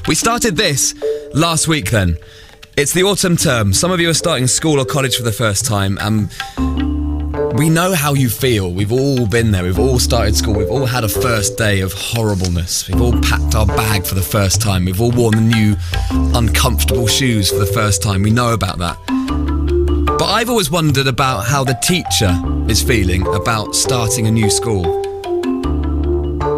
We started this last week then. It's the autumn term. Some of you are starting school or college for the first time, and we know how you feel. We've all been there. We've all started school. We've all had a first day of horribleness. We've all packed our bag for the first time. We've all worn the new uncomfortable shoes for the first time. We know about that. But I've always wondered about how the teacher is feeling about starting a new school.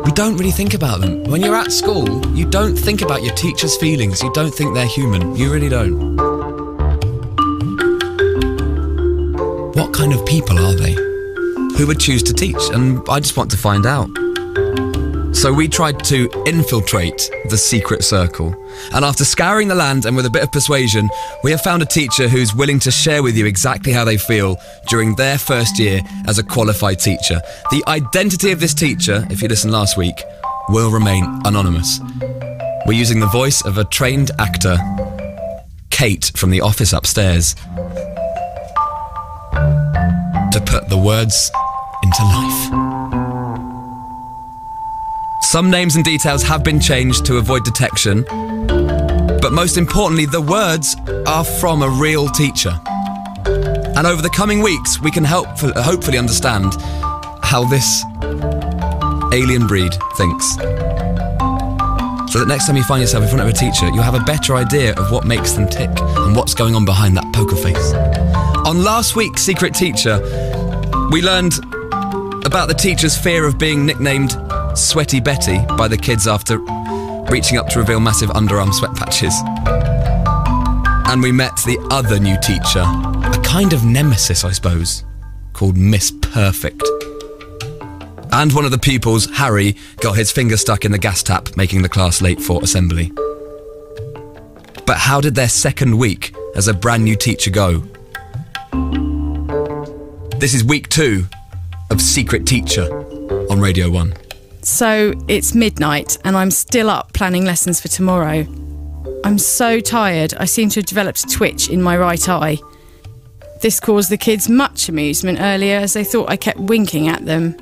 We don't really think about them. When you're at school, you don't think about your teacher's feelings. You don't think they're human. You really don't. What kind of people are they? Who would choose to teach? And I just want to find out. So we tried to infiltrate the secret circle. And after scouring the land and with a bit of persuasion, we have found a teacher who's willing to share with you exactly how they feel during their first year as a qualified teacher. The identity of this teacher, if you listened last week, will remain anonymous. We're using the voice of a trained actor, Kate from The Office upstairs, to put the words into life. Some names and details have been changed to avoid detection, but most importantly, the words are from a real teacher. And over the coming weeks, we can hopefully understand how this alien breed thinks. So that next time you find yourself in front of a teacher, you'll have a better idea of what makes them tick and what's going on behind that poker face. On last week's Secret Teacher, we learned about the teacher's fear of being nicknamed Sweaty Betty by the kids after reaching up to reveal massive underarm sweat patches. And we met the other new teacher, a kind of nemesis, I suppose, called Miss Perfect. And one of the pupils, Harry, got his finger stuck in the gas tap, making the class late for assembly. But how did their second week as a brand new teacher go? This is week 2 of Secret Teacher on Radio 1. So it's midnight and I'm still up planning lessons for tomorrow. I'm so tired, I seem to have developed a twitch in my right eye. This caused the kids much amusement earlier as they thought I kept winking at them.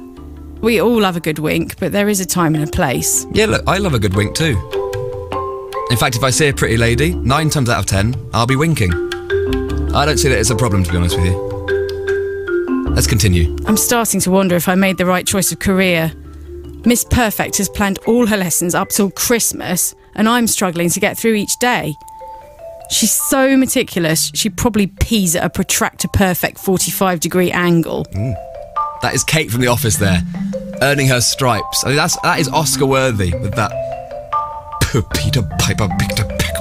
We all love a good wink, but there is a time and a place. Yeah, look, I love a good wink too. In fact, if I see a pretty lady, 9 times out of 10, I'll be winking. I don't see that it's a problem, to be honest with you. Let's continue. I'm starting to wonder if I made the right choice of career. Miss Perfect has planned all her lessons up till Christmas, and I'm struggling to get through each day. She's so meticulous, she probably pees at a protractor perfect 45-degree angle. That is Kate from The Office there, earning her stripes. I mean, that is Oscar worthy with that. Peter Piper picked a peck.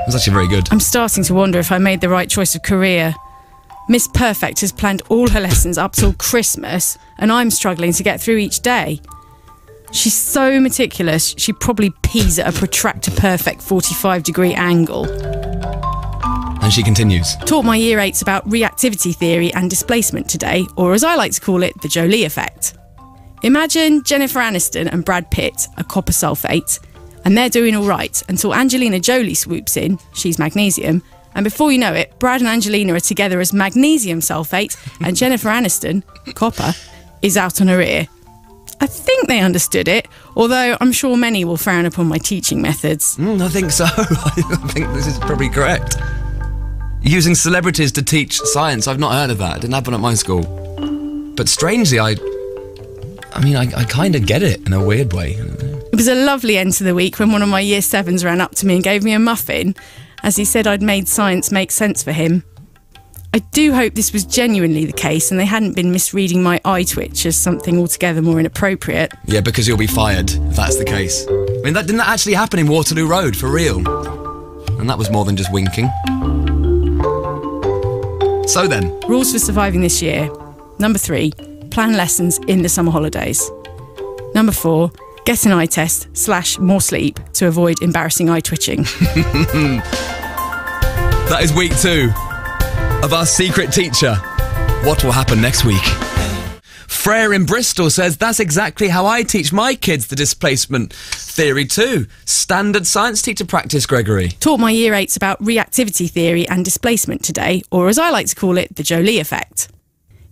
That's actually very good. I'm starting to wonder if I made the right choice of career. Miss Perfect has planned all her lessons up till Christmas, and I'm struggling to get through each day. She's so meticulous, she probably pees at a protractor perfect 45-degree angle. And she continues. Taught my year 8s about reactivity theory and displacement today, or as I like to call it, the Jolie effect. Imagine Jennifer Aniston and Brad Pitt are copper sulfate, and they're doing all right until Angelina Jolie swoops in, she's magnesium, and before you know it, Brad and Angelina are together as magnesium sulfate, and Jennifer Aniston, copper, is out on her ear. I think they understood it, although I'm sure many will frown upon my teaching methods. I think so. I think this is probably correct. Using celebrities to teach science, I've not heard of that. It didn't happen at my school. But strangely, I kind of get it in a weird way. It was a lovely end to the week when one of my year 7s ran up to me and gave me a muffin, as he said I'd made science make sense for him. I do hope this was genuinely the case and they hadn't been misreading my eye twitch as something altogether more inappropriate. Yeah, because you'll be fired if that's the case. I mean, didn't that actually happen in Waterloo Road, for real? And that was more than just winking. So then. Rules for surviving this year. Number 3, plan lessons in the summer holidays. Number 4, get an eye test / more sleep to avoid embarrassing eye twitching. That is week 2 of our Secret Teacher. What will happen next week? Frere in Bristol says, that's exactly how I teach my kids the displacement theory too. Standard science teacher practice, Gregory. Taught my year 8s about reactivity theory and displacement today, or as I like to call it, the Jolie effect.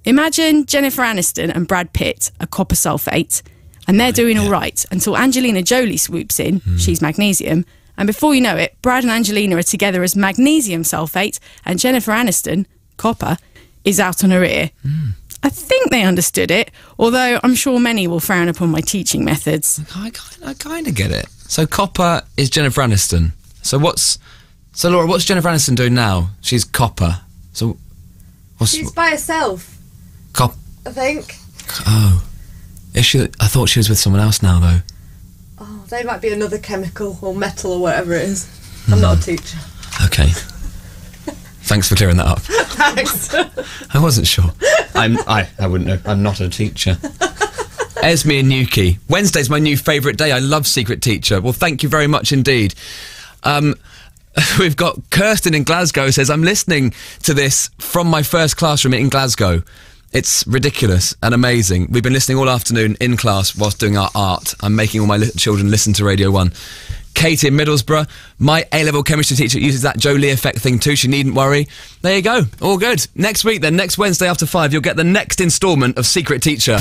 Imagine Jennifer Aniston and Brad Pitt are copper sulfate, and they're doing all right until Angelina Jolie swoops in. She's magnesium. And before you know it, Brad and Angelina are together as magnesium sulfate, and Jennifer Aniston, copper, is out on her ear. I think they understood it, although I'm sure many will frown upon my teaching methods. I kind of get it. So copper is Jennifer Aniston. So Laura, what's Jennifer Aniston doing now? She's copper. So she's by herself. I think. Oh, is she? I thought she was with someone else now, though. Oh, they might be another chemical or metal or whatever it is. I'm not a teacher. Okay. Thanks for clearing that up. Thanks. I wasn't sure. I wouldn't know. I'm not a teacher. Esme and Newquay. Wednesday's my new favourite day. I love Secret Teacher. Well, thank you very much indeed. We've got Kirsten in Glasgow says, I'm listening to this from my first classroom in Glasgow. It's ridiculous and amazing. We've been listening all afternoon in class whilst doing our art. I'm making all my children listen to Radio 1. Katie in Middlesbrough, my A-level chemistry teacher uses that Jolie effect thing too. She needn't worry. There you go. All good. Next week then, next Wednesday after 5, you'll get the next instalment of Secret Teacher.